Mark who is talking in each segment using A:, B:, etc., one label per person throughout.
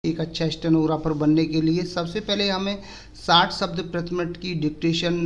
A: एक अच्छा स्टेनोग्राफर बनने के लिए सबसे पहले हमें 60 शब्द प्रति मिनट की डिक्टेशन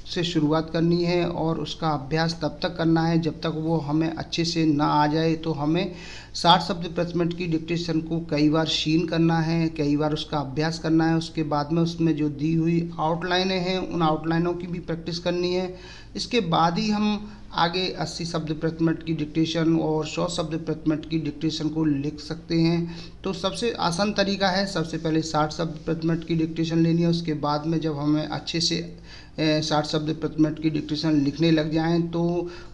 A: से शुरुआत करनी है और उसका अभ्यास तब तक करना है जब तक वो हमें अच्छे से ना आ जाए। तो हमें 60 शब्द प्रति मिनट की डिक्टेशन को कई बार शीन करना है, कई बार उसका अभ्यास करना है। उसके बाद में उसमें जो दी हुई आउटलाइनें हैं उन आउटलाइनों की भी प्रैक्टिस करनी है। इसके बाद ही हम आगे 80 शब्द प्रति मिनट की डिक्टेशन और 100 शब्द प्रति मिनट की डिक्टेशन को लिख सकते हैं। तो सबसे आसान तरीका है, सबसे पहले 60 शब्द प्रति मिनट की डिक्टेशन लेनी है। उसके बाद में जब हमें अच्छे से 60 शब्द प्रति मिनट की डिक्टेशन लिखने लग जाएं तो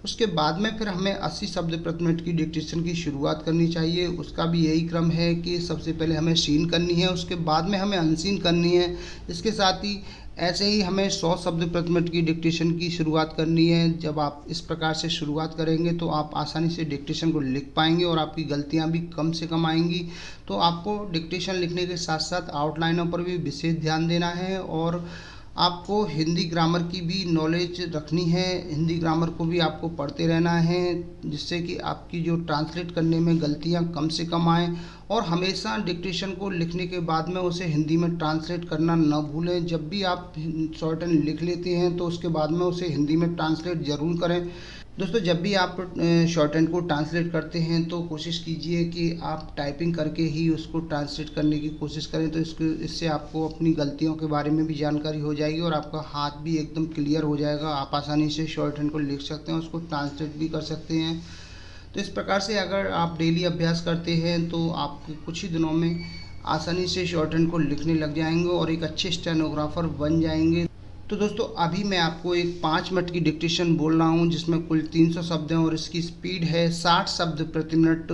A: उसके बाद में फिर हमें 80 शब्द प्रति मिनट की डिक्टेशन की शुरुआत करनी चाहिए। उसका भी यही क्रम है कि सबसे पहले हमें सीन करनी है, उसके बाद में हमें अनसीन करनी है। इसके साथ ही ऐसे ही हमें 100 शब्द प्रति मिनट की डिक्टेशन की शुरुआत करनी है। जब आप इस प्रकार से शुरुआत करेंगे तो आप आसानी से डिक्टेशन को लिख पाएंगे और आपकी गलतियां भी कम से कम आएंगी। तो आपको डिक्टेशन लिखने के साथ साथ आउटलाइनों पर भी विशेष ध्यान देना है और आपको हिंदी ग्रामर की भी नॉलेज रखनी है। हिंदी ग्रामर को भी आपको पढ़ते रहना है जिससे कि आपकी जो ट्रांसलेट करने में गलतियां कम से कम आएँ। और हमेशा डिक्टेशन को लिखने के बाद में उसे हिंदी में ट्रांसलेट करना न भूलें। जब भी आप शॉर्ट हैंड लिख लेते हैं तो उसके बाद में उसे हिंदी में ट्रांसलेट ज़रूर करें। दोस्तों, जब भी आप शॉर्ट हैंड को ट्रांसलेट करते हैं तो कोशिश कीजिए कि आप टाइपिंग करके ही उसको ट्रांसलेट करने की कोशिश करें। तो इससे आपको अपनी गलतियों के बारे में भी जानकारी हो जाएगी और आपका हाथ भी एकदम क्लियर हो जाएगा। आप आसानी से शॉर्ट हैंड को लिख सकते हैं, उसको ट्रांसलेट भी कर सकते हैं। तो इस प्रकार से अगर आप डेली अभ्यास करते हैं तो आप कुछ ही दिनों में आसानी से शॉर्ट हैंड को लिखने लग जाएंगे और एक अच्छे स्टेनोग्राफर बन जाएंगे। तो दोस्तों, अभी मैं आपको एक 5 मिनट की डिक्टेशन बोल रहा हूँ जिसमें कुल 300 शब्द हैं और इसकी स्पीड है 60 शब्द प्रति मिनट।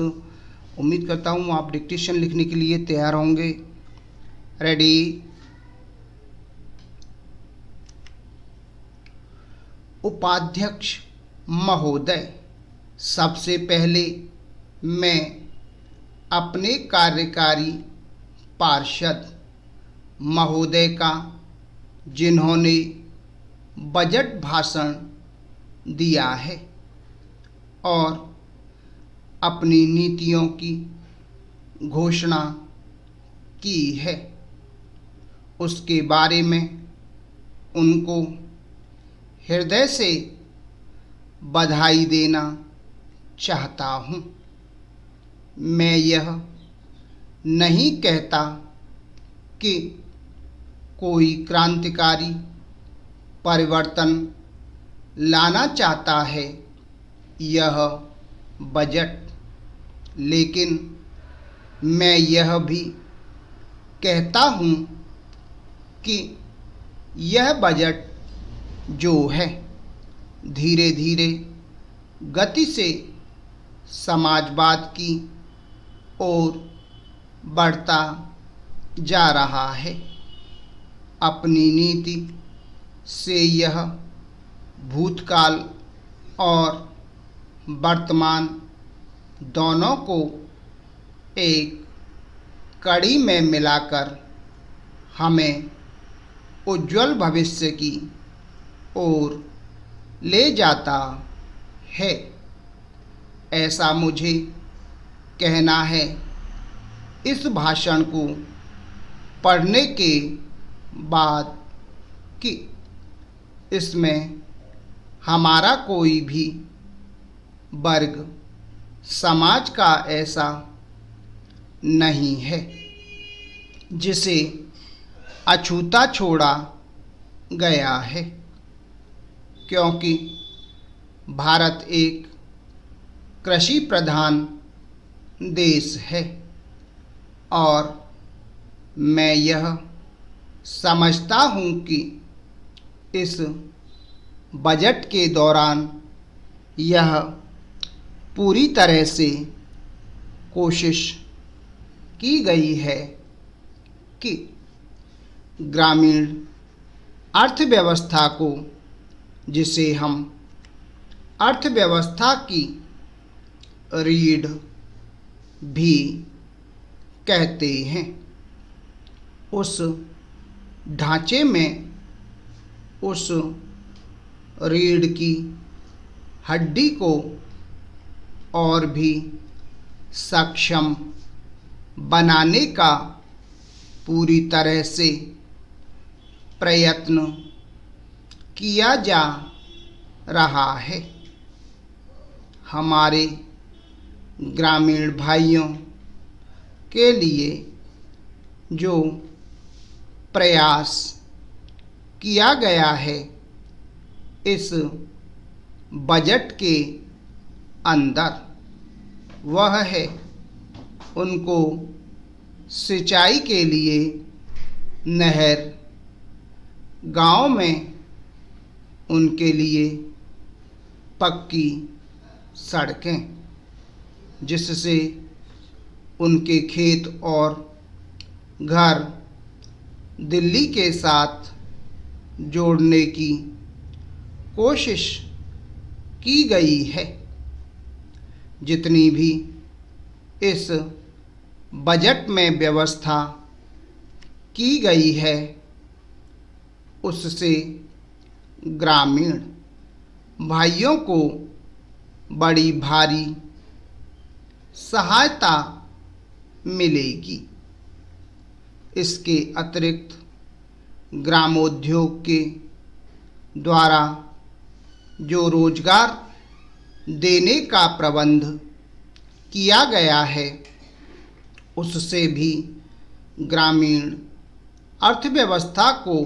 A: उम्मीद करता हूँ आप डिक्टेशन लिखने के लिए तैयार होंगे। रेडी। उपाध्यक्ष महोदय, सबसे पहले मैं अपने कार्यकारी पार्षद महोदय का, जिन्होंने बजट भाषण दिया है और अपनी नीतियों की घोषणा की है, उसके बारे में उनको हृदय से बधाई देना चाहता हूँ। मैं यह नहीं कहता कि कोई क्रांतिकारी परिवर्तन लाना चाहता है यह बजट, लेकिन मैं यह भी कहता हूँ कि यह बजट जो है धीरे धीरे गति से समाजवाद की ओर बढ़ता जा रहा है। अपनी नीति से यह भूतकाल और वर्तमान दोनों को एक कड़ी में मिलाकर हमें उज्जवल भविष्य की ओर ले जाता है। ऐसा मुझे कहना है। इस भाषण को पढ़ने के बाद कि इसमें हमारा कोई भी वर्ग समाज का ऐसा नहीं है जिसे अछूता छोड़ा गया है, क्योंकि भारत एक कृषि प्रधान देश है और मैं यह समझता हूँ कि इस बजट के दौरान यह पूरी तरह से कोशिश की गई है कि ग्रामीण अर्थव्यवस्था को, जिसे हम अर्थव्यवस्था की रीढ़ भी कहते हैं, उस ढांचे में उस रीढ़ की हड्डी को और भी सक्षम बनाने का पूरी तरह से प्रयत्न किया जा रहा है। हमारे ग्रामीण भाइयों के लिए जो प्रयास किया गया है इस बजट के अंदर, वह है उनको सिंचाई के लिए नहर, गांव में उनके लिए पक्की सड़कें, जिससे उनके खेत और घर दिल्ली के साथ जोड़ने की कोशिश की गई है। जितनी भी इस बजट में व्यवस्था की गई है उससे ग्रामीण भाइयों को बड़ी भारी सहायता मिलेगी। इसके अतिरिक्त ग्रामोद्योग के द्वारा जो रोजगार देने का प्रबंध किया गया है उससे भी ग्रामीण अर्थव्यवस्था को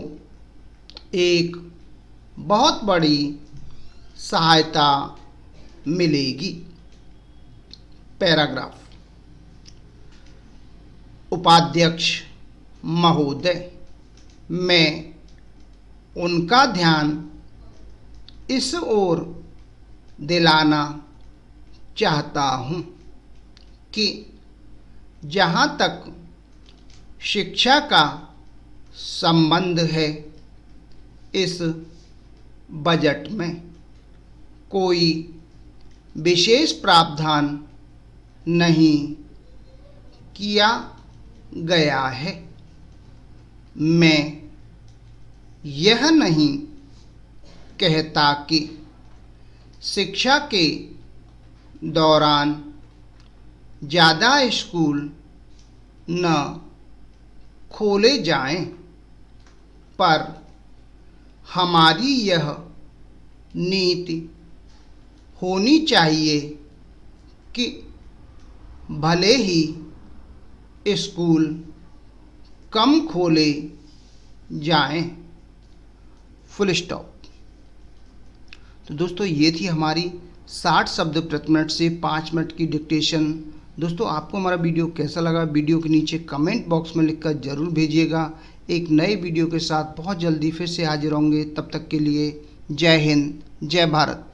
A: एक बहुत बड़ी सहायता मिलेगी। पैराग्राफ। उपाध्यक्ष महोदय, मैं उनका ध्यान इस ओर दिलाना चाहता हूँ कि जहाँ तक शिक्षा का संबंध है, इस बजट में कोई विशेष प्रावधान नहीं किया गया है। मैं यह नहीं कहता कि शिक्षा के दौरान ज़्यादा स्कूल न खोले जाएं, पर हमारी यह नीति होनी चाहिए कि भले ही स्कूल कम खोले जाएं। Full stop. तो दोस्तों ये थी हमारी 60 शब्द प्रति मिनट से 5 मिनट की डिक्टेशन। दोस्तों आपको हमारा वीडियो कैसा लगा, वीडियो के नीचे कमेंट बॉक्स में लिखकर ज़रूर भेजिएगा। एक नए वीडियो के साथ बहुत जल्दी फिर से हाजिर होंगे। तब तक के लिए जय हिंद, जय भारत।